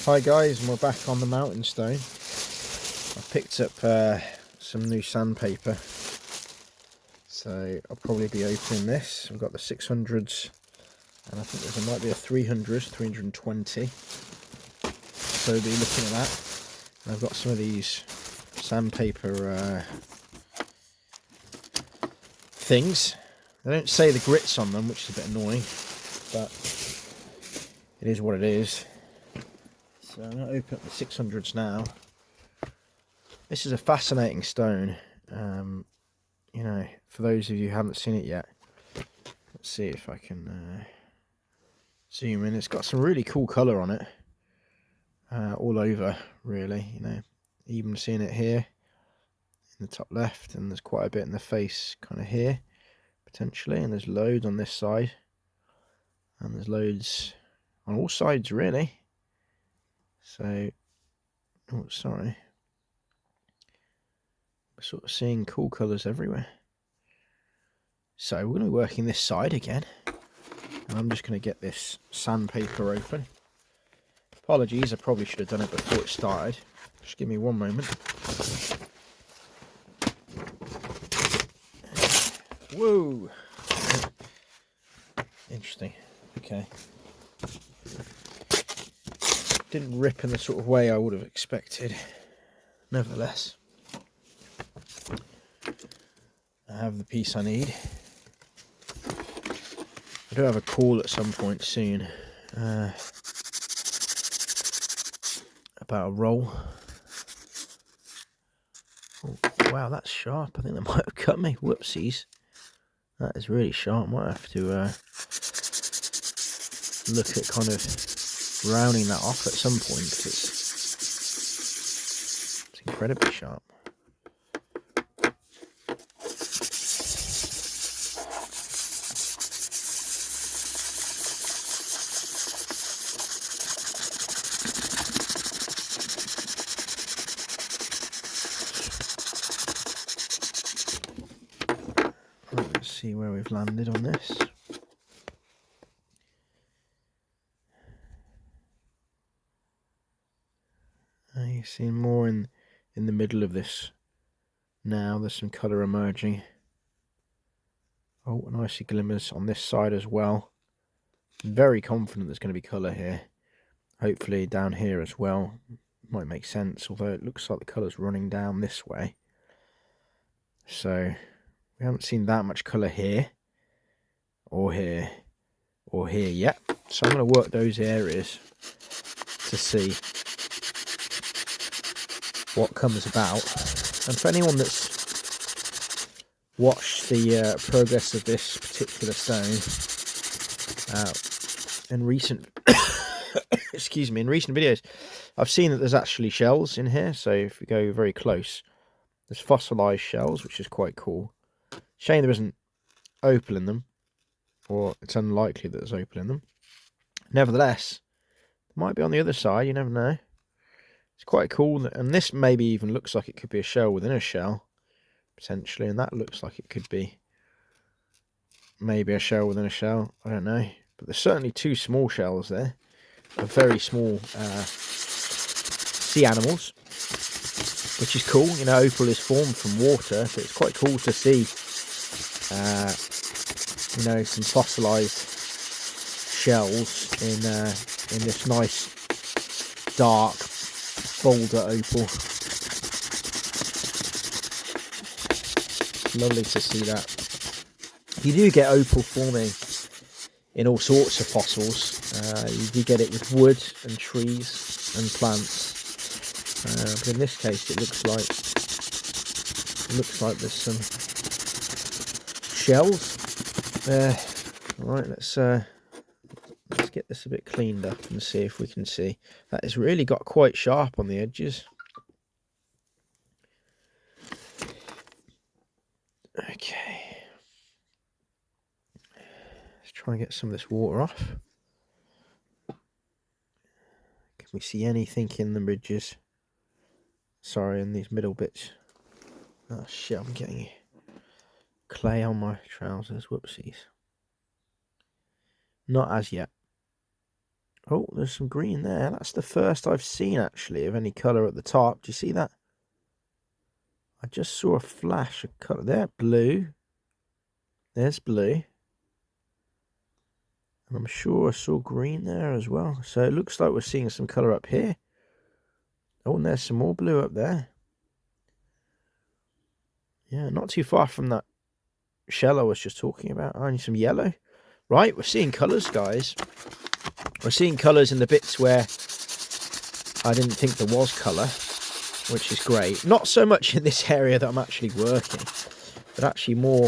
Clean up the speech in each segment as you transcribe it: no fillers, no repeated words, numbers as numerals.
Hi guys, and we're back on the mountain stone. I picked up some new sandpaper, so I'll probably be opening this. I've got the 600s, and I think there might be a 300s, 320. So we'll be looking at that. And I've got some of these sandpaper things. They don't say the grits on them, which is a bit annoying, but it is what it is. So I'm going to open up the 600s now. This is a fascinating stone. You know, for those of you who haven't seen it yet, let's see if I can zoom in. It's got some really cool colour on it, all over, really. You know, even seeing it here in the top left, and there's quite a bit in the face, kind of here, potentially. And there's loads on this side, and there's loads on all sides, really. So, oh, sorry. We're sort of seeing cool colours everywhere. So we're going to be working this side again. And I'm just going to get this sandpaper open. Apologies, I probably should have done it before it started. Just give me one moment. Whoa! Interesting. Okay. Didn't rip in the sort of way I would have expected. Nevertheless, I have the piece I need. I do have a call at some point soon about a roll. Oh, wow, that's sharp. I think that might have cut me. Whoopsies. That is really sharp. Might have to look at kind of rounding that off at some point, because it's incredibly sharp. Right, let's see where we've landed on this. You see more in the middle of this now. There's some colour emerging. Oh, and I see glimmers on this side as well. I'm very confident there's going to be colour here. Hopefully down here as well. Might make sense, although it looks like the colour's running down this way. So we haven't seen that much colour here, or here, or here yet. So I'm going to work those areas to see what comes about. And for anyone that's watched the progress of this particular stone in recent excuse me, in recent videos, I've seen that there's actually shells in here. So if we go very close, there's fossilized shells, which is quite cool. Shame there isn't opal in them, or it's unlikely that there's opal in them. Nevertheless, it might be on the other side, you never know. It's quite cool, and this maybe even looks like it could be a shell within a shell, potentially, and that looks like it could be maybe a shell within a shell. I don't know, but there's certainly two small shells there of very small sea animals, which is cool. You know, opal is formed from water, so it's quite cool to see you know, some fossilized shells in this nice dark boulder opal. Lovely to see that. You do get opal forming in all sorts of fossils. You do get it with wood and trees and plants, but in this case it looks like there's some shells there. Right, let's get this a bit cleaned up and see if we can see. That has really got quite sharp on the edges. Okay, let's try and get some of this water off. Can we see anything in the ridges? Sorry, in these middle bits. Oh shit, I'm getting clay on my trousers. Whoopsies. Not as yet. Oh, there's some green there. That's the first I've seen, actually, of any colour at the top. Do you see that? I just saw a flash of colour there. Blue. There's blue. And I'm sure I saw green there as well. So it looks like we're seeing some colour up here. Oh, and there's some more blue up there. Yeah, not too far from that shell I was just talking about. Only some yellow. Right, we're seeing colours, guys. We're seeing colours in the bits where I didn't think there was colour, which is great. Not so much in this area that I'm actually working, but actually more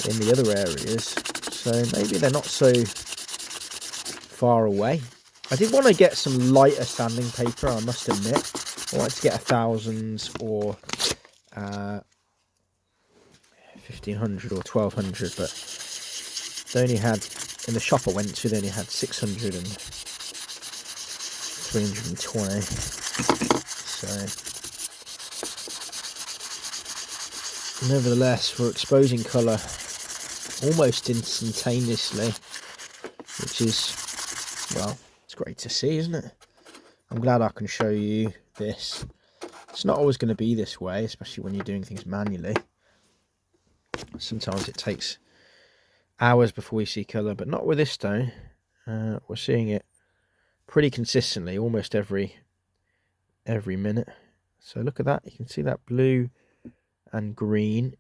in the other areas. So maybe they're not so far away. I did want to get some lighter sanding paper, I must admit. I wanted to get 1000s or 1500 or 1200, but they only had, in the shop I went to, they only had 600 and 320. So nevertheless, we're exposing colour almost instantaneously, which is, well, it's great to see, isn't it? I'm glad I can show you this. It's not always going to be this way, especially when you're doing things manually. Sometimes it takes hours before we see colour, but not with this stone. We're seeing it pretty consistently, almost every minute. So look at that. You can see that blue and green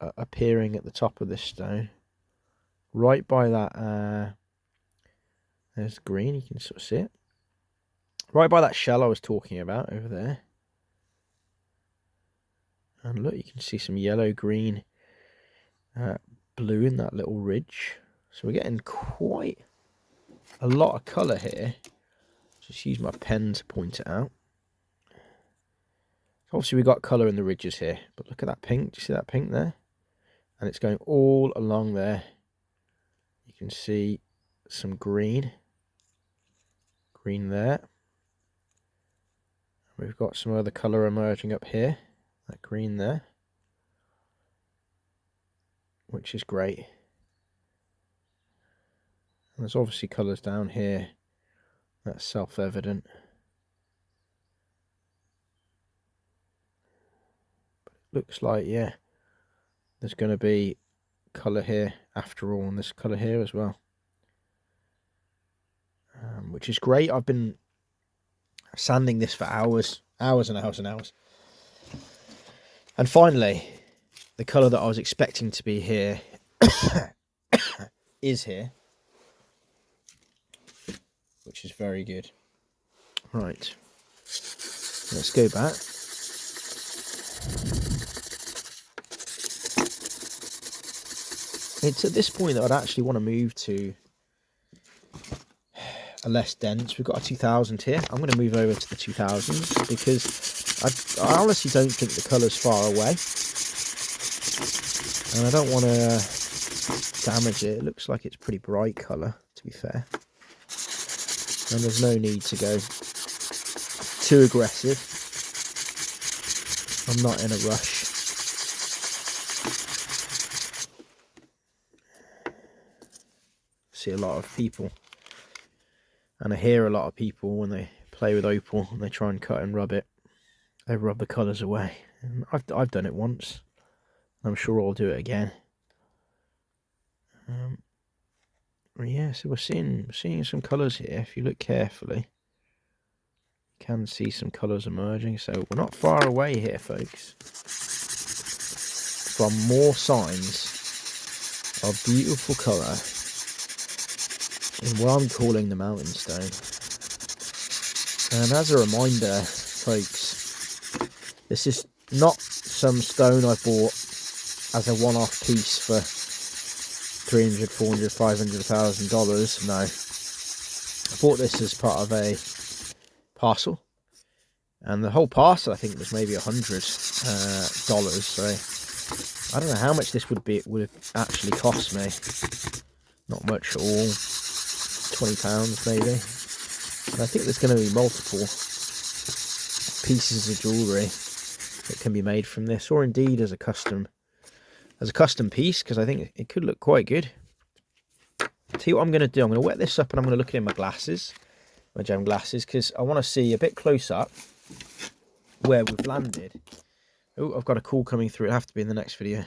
appearing at the top of this stone. Right by that, there's green. You can sort of see it. Right by that shell I was talking about over there. And look, you can see some yellow, green, blue in that little ridge. So we're getting quite a lot of colour here. Just use my pen to point it out. Obviously we've got colour in the ridges here, but look at that pink. Do you see that pink there? And it's going all along there. You can see some green. Green there. We've got some other colour emerging up here. That green there. Which is great. And there's obviously colours down here. That's self-evident. But it looks like, yeah, there's going to be colour here after all, and this colour here as well. Which is great. I've been sanding this for hours and hours and hours. And finally, the colour that I was expecting to be here is here, which is very good. Right, let's go back. It's at this point that I'd actually want to move to a less dense. We've got a 2000 here. I'm going to move over to the 2000s because I honestly don't think the colour's far away. And I don't want to damage it. It looks like it's pretty bright colour, to be fair. And there's no need to go too aggressive. I'm not in a rush. See a lot of people, and I hear a lot of people when they play with opal and they try and cut and rub it, they rub the colours away. And I've done it once. I'm sure I'll do it again. Yeah, so we're seeing some colours here. If you look carefully, you can see some colours emerging. So we're not far away here, folks, from more signs of beautiful colour in what I'm calling the mountain stone. And as a reminder, folks, this is not some stone I bought as a one-off piece for $300, $400, $500,000. No, I bought this as part of a parcel, and the whole parcel I think was maybe $100. So I don't know how much this would have actually cost me. Not much at all. £20 maybe. And I think there's going to be multiple pieces of jewellery that can be made from this, or indeed as a custom piece, because I think it could look quite good. Tell you what I'm going to do. I'm going to wet this up and I'm going to look at it in my glasses, my gem glasses, because I want to see a bit close up where we've landed. Oh, I've got a call coming through. It'll have to be in the next video.